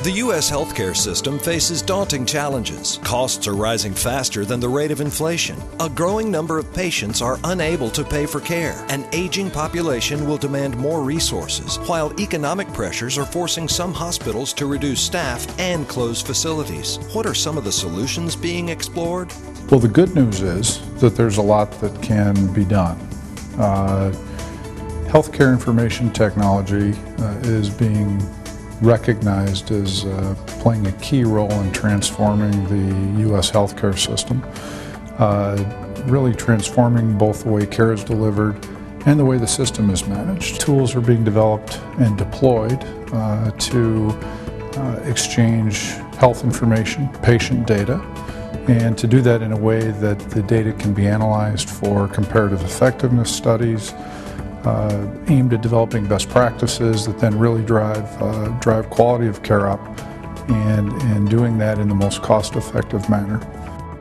The U.S. healthcare system faces daunting challenges. Costs are rising faster than the rate of inflation. A growing number of patients are unable to pay for care. An aging population will demand more resources, while economic pressures are forcing some hospitals to reduce staff and close facilities. What are some of the solutions being explored? Well, the good news is that there's a lot that can be done. Healthcare information technology is being recognized as playing a key role in transforming the U.S. healthcare system, really transforming both the way care is delivered and the way the system is managed. Tools are being developed and deployed to exchange health information, patient data, and to do that in a way that the data can be analyzed for comparative effectiveness studies, aimed at developing best practices that then really drive quality of care up, and doing that in the most cost-effective manner.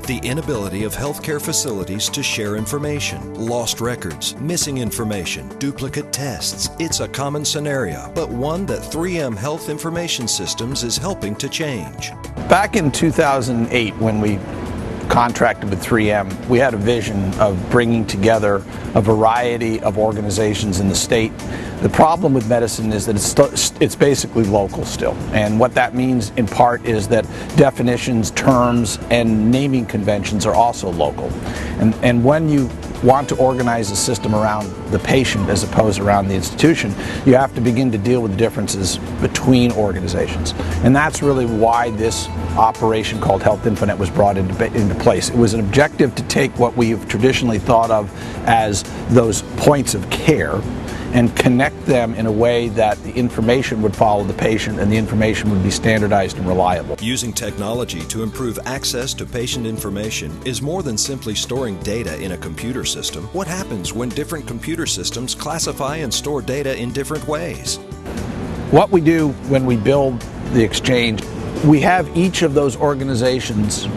The inability of healthcare facilities to share information, lost records, missing information, duplicate tests. It's a common scenario, but one that 3M Health Information Systems is helping to change. Back in 2008, when we contracted with 3M, we had a vision of bringing together a variety of organizations in the state. The problem with medicine is that it's basically local still, and what that means in part is that definitions, terms, and naming conventions are also local. And when you want to organize a system around the patient as opposed to around the institution, you have to begin to deal with the differences between organizations. And that's really why this operation called Health Infonet was brought into place. It was an objective to take what we've traditionally thought of as those points of care and connect them in a way that the information would follow the patient and the information would be standardized and reliable. Using technology to improve access to patient information is more than simply storing data in a computer system. What happens when different computer systems classify and store data in different ways? What we do when we build the exchange, we have each of those organizations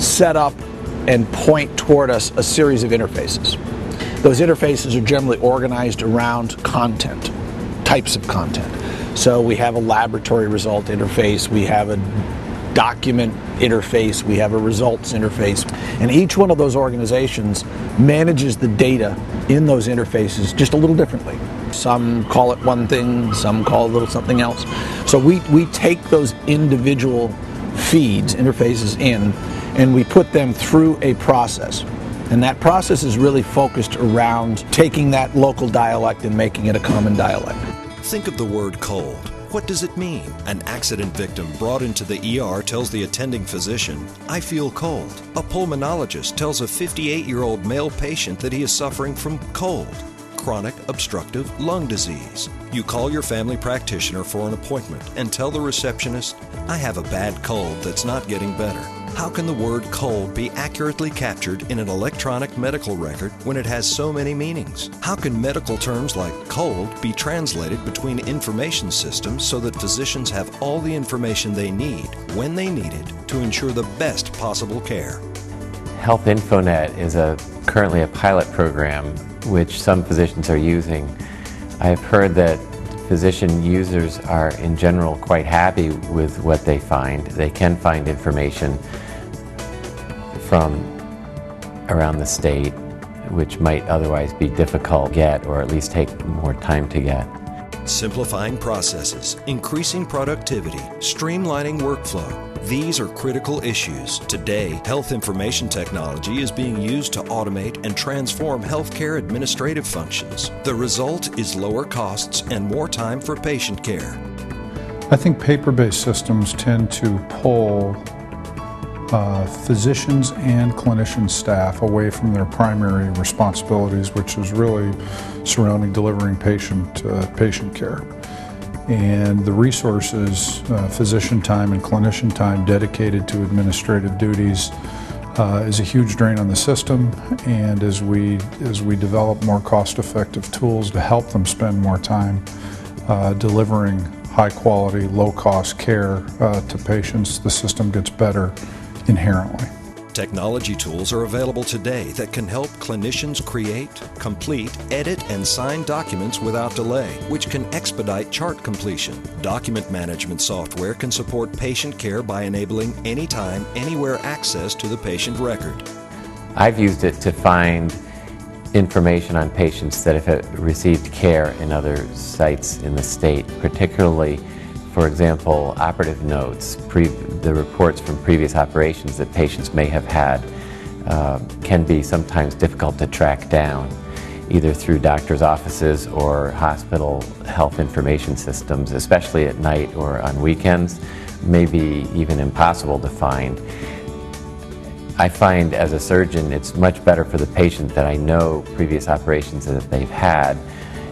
set up and point toward us a series of interfaces. Those interfaces are generally organized around content, types of content. So we have a laboratory result interface, we have a document interface, we have a results interface, and each one of those organizations manages the data in those interfaces just a little differently. Some call it one thing, some call it a little something else. So we take those individual feeds, interfaces in, and we put them through a process. And that process is really focused around taking that local dialect and making it a common dialect. Think of the word cold. What does it mean? An accident victim brought into the ER tells the attending physician, "I feel cold." A pulmonologist tells a 58-year-old male patient that he is suffering from cold, chronic obstructive lung disease. You call your family practitioner for an appointment and tell the receptionist, "I have a bad cold that's not getting better." How can the word cold be accurately captured in an electronic medical record when it has so many meanings? How can medical terms like cold be translated between information systems so that physicians have all the information they need when they need it to ensure the best possible care? Health Infonet is currently a pilot program which some physicians are using. I've heard that physician users are in general quite happy with what they find. They can find information from around the state which might otherwise be difficult to get, or at least take more time to get. Simplifying processes, increasing productivity, streamlining workflow. These are critical issues. Today, health information technology is being used to automate and transform healthcare administrative functions. The result is lower costs and more time for patient care. I think paper-based systems tend to pull physicians and clinician staff away from their primary responsibilities, which is really surrounding delivering patient care. And the resources, physician time and clinician time dedicated to administrative duties is a huge drain on the system. And as we develop more cost-effective tools to help them spend more time delivering high-quality, low-cost care to patients, the system gets better inherently. Technology tools are available today that can help clinicians create, complete, edit, and sign documents without delay, which can expedite chart completion. Document management software can support patient care by enabling anytime, anywhere access to the patient record. I've used it to find information on patients that have received care in other sites in the state, particularly, for example, operative notes, the reports from previous operations that patients may have had can be sometimes difficult to track down, either through doctors' offices or hospital health information systems, especially at night or on weekends, may be even impossible to find. I find as a surgeon it's much better for the patient that I know previous operations that they've had,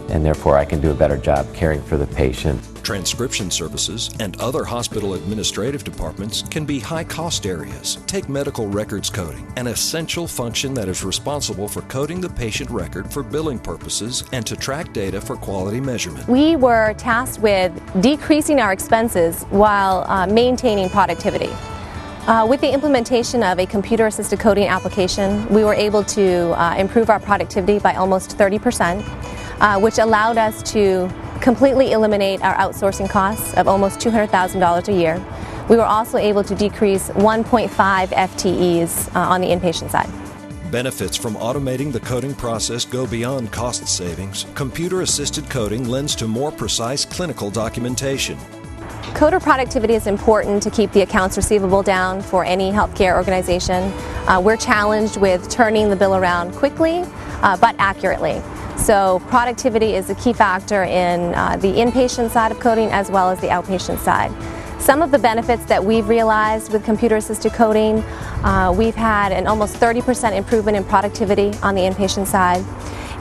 and therefore I can do a better job caring for the patient. Transcription services and other hospital administrative departments can be high-cost areas. Take medical records coding, an essential function that is responsible for coding the patient record for billing purposes and to track data for quality measurement. We were tasked with decreasing our expenses while maintaining productivity. With the implementation of a computer-assisted coding application, we were able to improve our productivity by almost 30%, which allowed us to completely eliminate our outsourcing costs of almost $200,000 a year. We were also able to decrease 1.5 FTEs on the inpatient side. Benefits from automating the coding process go beyond cost savings. Computer-assisted coding lends to more precise clinical documentation. Coder productivity is important to keep the accounts receivable down for any healthcare organization. We're challenged with turning the bill around quickly but accurately. So productivity is a key factor in the inpatient side of coding as well as the outpatient side. Some of the benefits that we've realized with computer-assisted coding, we've had an almost 30% improvement in productivity on the inpatient side.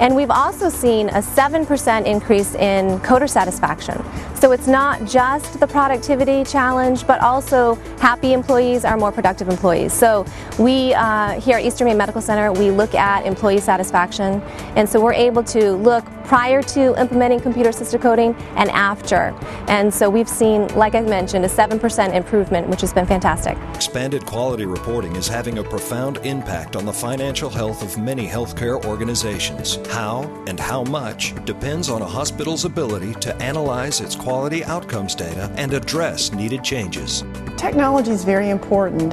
And we've also seen a 7% increase in coder satisfaction. So it's not just the productivity challenge, but also happy employees are more productive employees. So we, here at Eastern Maine Medical Center, we look at employee satisfaction. And so we're able to look prior to implementing computer-assisted coding and after. And so we've seen, like I mentioned, a 7% improvement, which has been fantastic. Expanded quality reporting is having a profound impact on the financial health of many healthcare organizations. How and how much depends on a hospital's ability to analyze its quality outcomes data and address needed changes. Technology is very important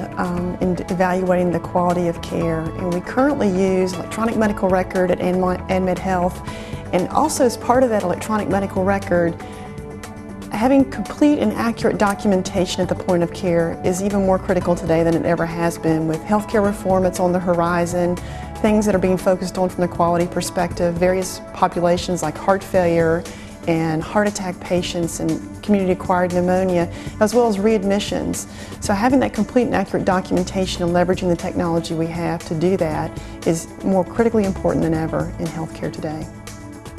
in evaluating the quality of care, and we currently use electronic medical record at AnMed Health, and also as part of that electronic medical record, having complete and accurate documentation at the point of care is even more critical today than it ever has been. With healthcare reform that's on the horizon, things that are being focused on from the quality perspective, various populations like heart failure and heart attack patients and community-acquired pneumonia, as well as readmissions. So having that complete and accurate documentation and leveraging the technology we have to do that is more critically important than ever in healthcare today.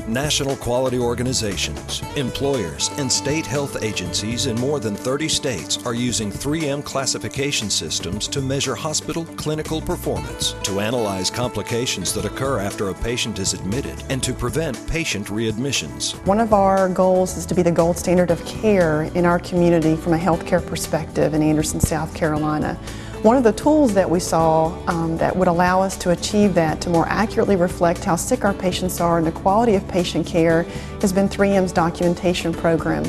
National quality organizations, employers, and state health agencies in more than 30 states are using 3M classification systems to measure hospital clinical performance, to analyze complications that occur after a patient is admitted, and to prevent patient readmissions. One of our goals is to be the gold standard of care in our community from a healthcare perspective in Anderson, South Carolina. One of the tools that we saw that would allow us to achieve that, to more accurately reflect how sick our patients are and the quality of patient care, has been 3M's documentation program.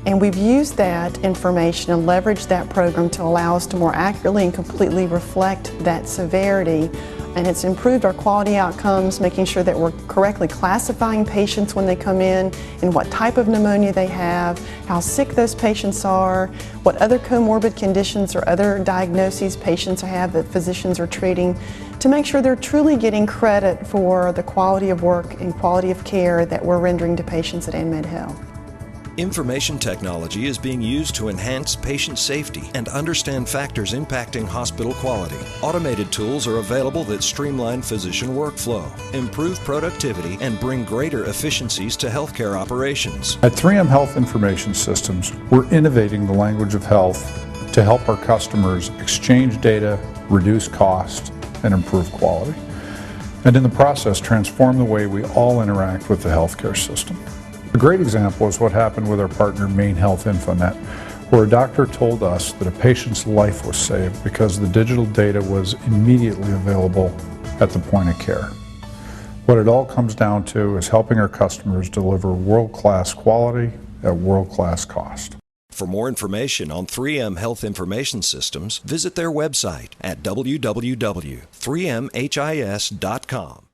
And we've used that information and leveraged that program to allow us to more accurately and completely reflect that severity. And it's improved our quality outcomes, making sure that we're correctly classifying patients when they come in and what type of pneumonia they have, how sick those patients are, what other comorbid conditions or other diagnoses patients have that physicians are treating, to make sure they're truly getting credit for the quality of work and quality of care that we're rendering to patients at AnMed Health. Information technology is being used to enhance patient safety and understand factors impacting hospital quality. Automated tools are available that streamline physician workflow, improve productivity, and bring greater efficiencies to healthcare operations. At 3M Health Information Systems, we're innovating the language of health to help our customers exchange data, reduce cost, and improve quality. And in the process, transform the way we all interact with the healthcare system. A great example is what happened with our partner Maine Health InfoNet, where a doctor told us that a patient's life was saved because the digital data was immediately available at the point of care. What it all comes down to is helping our customers deliver world-class quality at world-class cost. For more information on 3M Health Information Systems, visit their website at www.3mhis.com.